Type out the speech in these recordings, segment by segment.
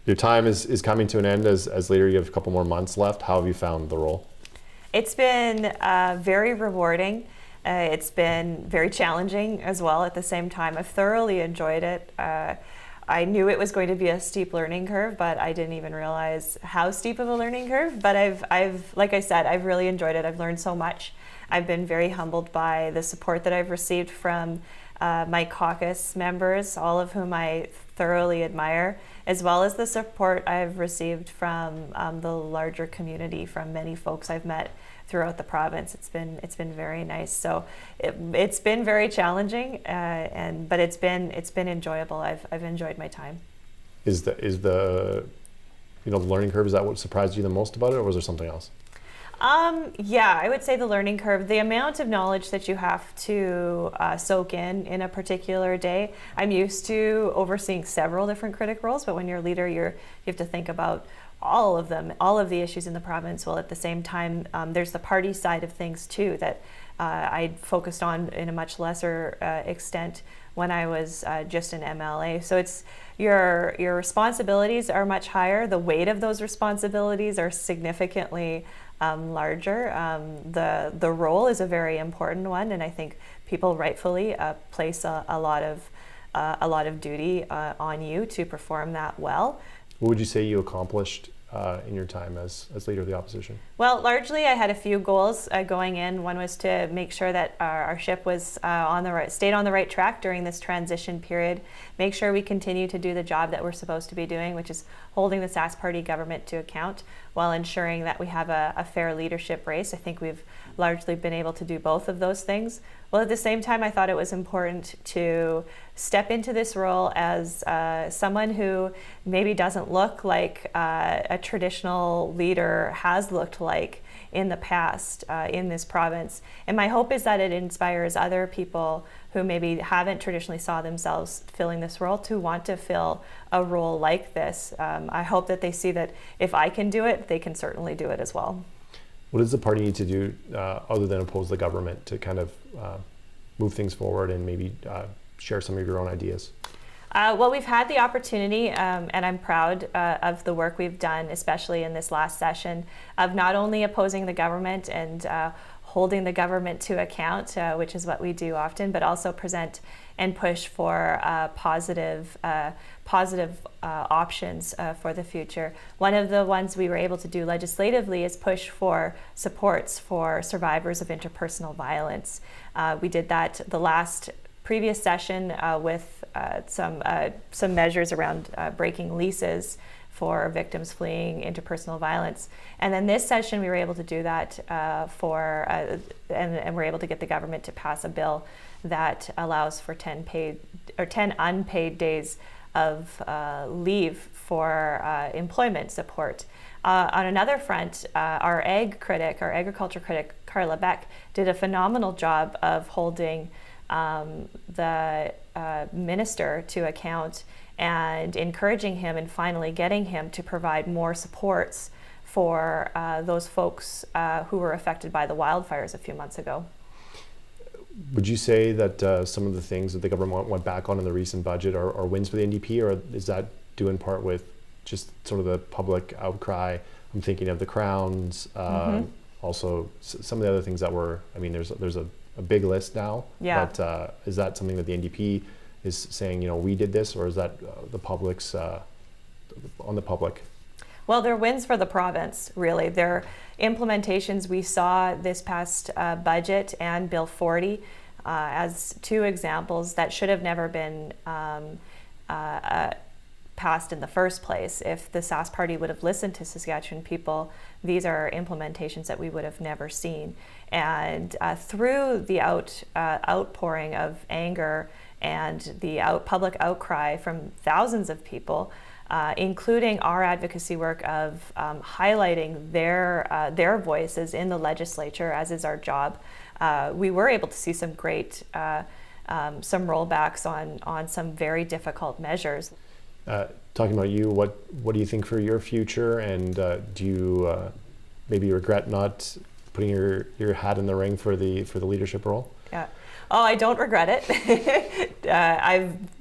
Your time is coming to an end as leader. You have a couple more months left. How have you found the role? It's been very rewarding. It's been very challenging as well at the same time. I've thoroughly enjoyed it. I knew it was going to be a steep learning curve, but I didn't even realize how steep of a learning curve. But I've, like I said, I've really enjoyed it. I've learned so much. I've been very humbled by the support that I've received from my caucus members, all of whom I thoroughly admire, as well as the support I've received from the larger community, from many folks I've met throughout the province. It's been very nice. So it's been very challenging, but it's been enjoyable. I've enjoyed my time. Is the learning curve, is that what surprised you the most about it, or was there something else? Yeah, I would say the learning curve, the amount of knowledge that you have to soak in a particular day. I'm used to overseeing several different critic roles, but when you're a leader, you have to think about all of them, all of the issues in the province, while at the same time, there's the party side of things too that I focused on in a much lesser extent when I was just an MLA. So it's your responsibilities are much higher. The weight of those responsibilities are significantly larger. The role is a very important one, and I think people rightfully place a lot of duty on you to perform that well. What would you say you accomplished in your time as leader of the opposition? Well, largely I had a few goals going in. One was to make sure that our ship was stayed on the right track during this transition period, make sure we continue to do the job that we're supposed to be doing, which is holding the Sask Party government to account while ensuring that we have a fair leadership race. I think we've largely been able to do both of those things. Well, at the same time, I thought it was important to step into this role as someone who maybe doesn't look like a traditional leader has looked like in the past in this province. And my hope is that it inspires other people who maybe haven't traditionally saw themselves filling this role to want to fill a role like this. I hope that they see that if I can do it, they can certainly do it as well. What does the party need to do other than oppose the government to kind of move things forward and maybe share some of your own ideas? Well, we've had the opportunity, and I'm proud of the work we've done, especially in this last session, of not only opposing the government and holding the government to account, which is what we do often, but also present and push for positive options for the future. One of the ones we were able to do legislatively is push for supports for survivors of interpersonal violence. We did that the last previous session with some measures around breaking leases for victims fleeing interpersonal violence. And then this session, we were able to do that and we're able to get the government to pass a bill that allows for 10 unpaid days of leave for employment support. On another front, our agriculture critic, Carla Beck, did a phenomenal job of holding the minister to account and encouraging him and finally getting him to provide more supports for those folks who were affected by the wildfires a few months ago. Would you say that some of the things that the government went back on in the recent budget are wins for the NDP, or is that due in part with just sort of the public outcry? I'm thinking of the crowns, also some of the other things that were, I mean, there's a big list now, but is that something that the NDP is saying, we did this, or is that the public's on the public? Well, they're wins for the province, really. They're implementations we saw this past budget and Bill 40 as two examples that should have never been passed in the first place. If the Sask Party would have listened to Saskatchewan people, these are implementations that we would have never seen. And through the outpouring of anger and the public outcry from thousands of people, including our advocacy work of highlighting their voices in the legislature, as is our job, we were able to see some great some rollbacks on some very difficult measures. Talking about you, what do you think for your future, and do you maybe regret not putting your hat in the ring for the leadership role? Yeah. Oh, I don't regret it.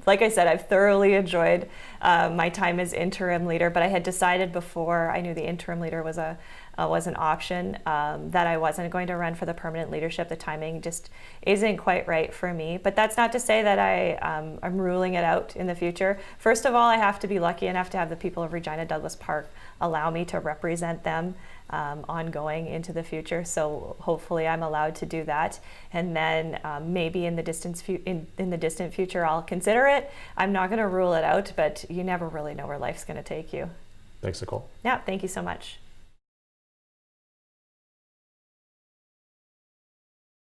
Like I said, I've thoroughly enjoyed my time as interim leader, but I had decided before I knew the interim leader was an option, that I wasn't going to run for the permanent leadership. The timing just isn't quite right for me. But that's not to say that I'm ruling it out in the future. First of all, I have to be lucky enough to have the people of Regina Douglas Park allow me to represent them ongoing into the future. So hopefully I'm allowed to do that. And then maybe in the distant future, I'll consider it. I'm not going to rule it out, but you never really know where life's going to take you. Thanks, Nicole. Yeah, thank you so much.